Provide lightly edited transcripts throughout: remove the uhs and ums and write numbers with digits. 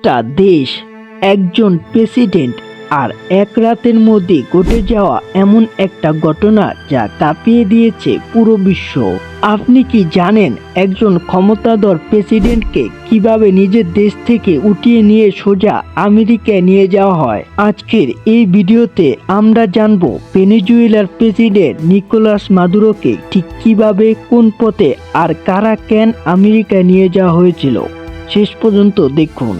একটা দেশ, একজন প্রেসিডেন্ট আর এক রাতের মধ্যে ঘটে যাওয়া এমন একটা ঘটনা যা কাঁপিয়ে দিয়েছে পুরো বিশ্ব। আপনি কি জানেন একজন ক্ষমতাধর প্রেসিডেন্টকে কিভাবে নিজের দেশ থেকে উঠিয়ে নিয়ে সোজা আমেরিকায় নিয়ে যাওয়া হয়? আজকের এই ভিডিওতে আমরা জানবো ভেনেজুয়েলার প্রেসিডেন্ট নিকোলাস মাদুরোকে ঠিক কিভাবে, কোন পথে আর কারা কেন আমেরিকায় নিয়ে যাওয়া হয়েছিল। শেষ পর্যন্ত দেখুন।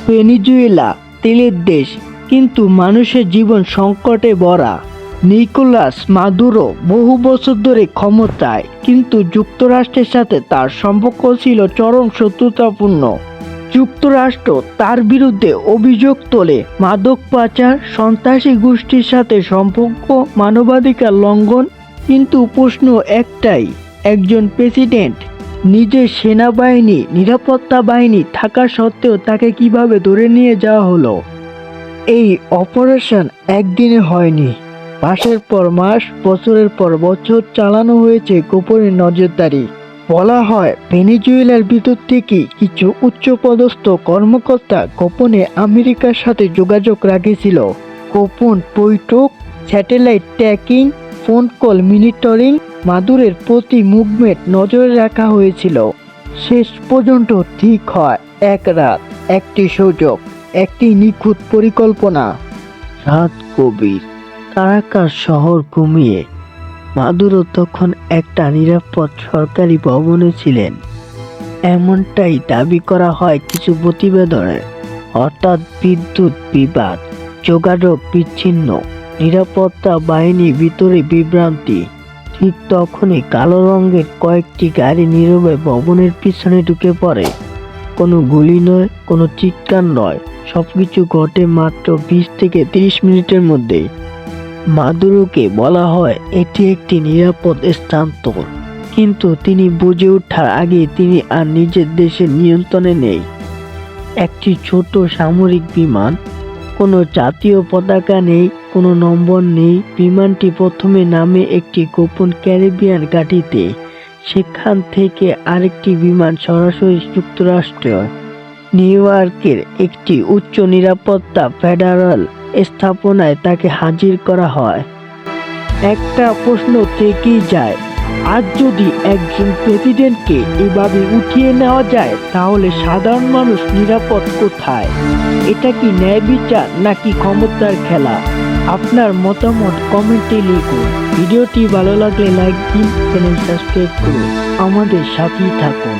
ভেনেজুয়েলা তেলের দেশ, কিন্তু মানুষের জীবন সংকটে ভরা। নিকোলাস মাদুরো বহু বছর ধরে ক্ষমতায়, কিন্তু যুক্তরাষ্ট্রের সাথে তার সম্পর্ক ছিল চরম শত্রুতাপূর্ণ। যুক্তরাষ্ট্র তার বিরুদ্ধে অভিযোগ তোলে মাদক পাচার, সন্ত্রাসী গোষ্ঠীর সাথে সম্পর্ক, মানবাধিকার লঙ্ঘন। কিন্তু প্রশ্ন একটাই, একজন প্রেসিডেন্ট, নিজের সেনাবাহিনী, নিরাপত্তা বাহিনী থাকা সত্ত্বেও তাকে কিভাবে ধরে নিয়ে যাওয়া হলো? এই অপারেশন একদিনে হয়নি, মাসের পর মাস, বছরের পর বছর চালানো হয়েছে গোপনে নজরদারি। বলা হয় ভেনেজুয়েলার ভিতর থেকে কিছু উচ্চপদস্থ কর্মকর্তা গোপনে আমেরিকার সাথে যোগাযোগ রাখেছিল। গোপন বৈঠক, satellite tracking, phone call monitoring, মাদুরের প্রতি মুভমেন্ট নজরে রাখা হয়েছিল। শেষ পর্যন্ত ঠিক হয় এক রাত, একটি সুযোগ, একটি নিখুঁত পরিকল্পনা। রাত গভীর, কারাকাস শহর ঘুমিয়ে। মাদুরো তখন একটা নিরাপদ সরকারি ভবনে ছিলেন, এমনটাই দাবি করা হয় কিছু প্রতিবেদনে। হঠাৎ বিদ্যুৎ বিভ্রাট, যোগাযোগ বিচ্ছিন্ন, নিরাপত্তা বাহিনী ভিতরে বিভ্রান্তি। ঠিক তখনই কালো রঙের কয়েকটি গাড়ি নীরবে ভবনের পিছনে ঢুকে পড়ে। কোনো গুলি নয়, কোনো চিৎকার নয়, সবকিছু ঘটে মাত্র 20 থেকে 30 মিনিটের মধ্যে। মাদুরোকে বলা হয় এটি একটি নিরাপদ স্থানান্তর, কিন্তু তিনি বুঝে ওঠার আগে তিনি আর নিজের দেশের নিয়ন্ত্রণে নেই। একটি ছোট সামরিক বিমান, কোনো জাতীয় পতাকা নেই, কোনো নম্বর নেই। বিমানটি প্রথমে নামে একটি গোপন ক্যারিবিয়ান ঘাঁটিতে, সেখান থেকে আরেকটি বিমান সরাসরি যুক্তরাষ্ট্র নিউ ইয়র্কের একটি উচ্চ নিরাপত্তা ফেডারাল স্থাপনায় তাকে হাজির করা হয়। একটা প্রশ্ন থেকেই যায়, আজ যদি একজন প্রেসিডেন্টকে এভাবে উঠিয়ে নেওয়া যায়, তাহলে সাধারণ মানুষ নিরাপদ কোথায়? এটা কি ন্যায় বিচার নাকি ক্ষমতার খেলা? আপনার মতামত কমেন্টে লিখুন। ভিডিওটি ভালো লাগলে লাইক দিন, চ্যানেল সাবস্ক্রাইব করুন, আমাদের সাথেই থাকুন।